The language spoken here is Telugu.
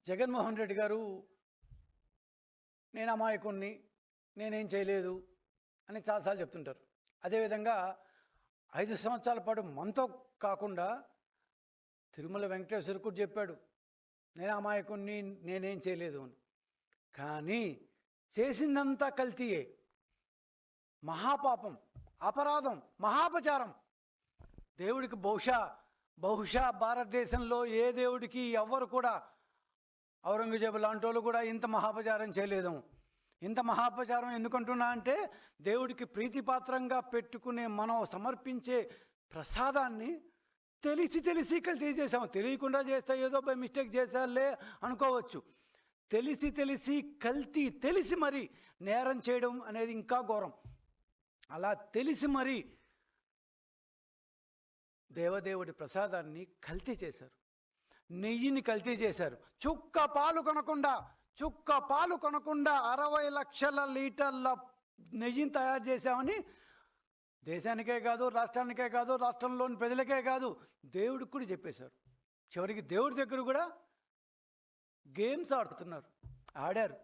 జగన్మోహన్ రెడ్డి గారు నేను అమాయకుణ్ణి, నేనేం చేయలేదు అని చాలాసార్లు చెప్తుంటారు. అదేవిధంగా 5 సంవత్సరాల పాటు మనతో కాకుండా తిరుమల వెంకటేశ్వర కూడా చెప్పాడు, నేను అమాయకుణ్ణి, నేనేం చేయలేదు అని. కానీ చేసిందంతా కల్తీయే, మహాపాపం, అపరాధం, మహాపచారం. దేవుడికి బహుశా భారతదేశంలో ఏ దేవుడికి ఎవ్వరు కూడా, ఔరంగజేబు లాంటి వాళ్ళు కూడా ఇంత మహాపచారం చేయలేదు. ఇంత మహాపచారం ఎందుకంటున్నా అంటే, దేవుడికి ప్రీతిపాత్రంగా పెట్టుకునే మనం సమర్పించే ప్రసాదాన్ని తెలిసి కల్తీ చేసాం. తెలియకుండా చేస్తే ఏదో బై మిస్టేక్ చేశాలే అనుకోవచ్చు. తెలిసి కల్తీ, తెలిసి మరి నేరం చేయడం అనేది ఇంకా ఘోరం. అలా తెలిసి మరి దేవదేవుడి ప్రసాదాన్ని కల్తీ చేశారు, నెయ్యిని కల్తీ చేశారు. చుక్క పాలు కొనకుండా 60 లక్షల లీటర్ల నెయ్యిని తయారు చేశామని దేశానికే కాదు, రాష్ట్రానికే కాదు, రాష్ట్రంలోని ప్రజలకే కాదు, దేవుడికి కూడా చెప్పేశారు. చివరికి దేవుడి దగ్గర కూడా గేమ్స్ ఆడుతున్నారు, ఆడారు.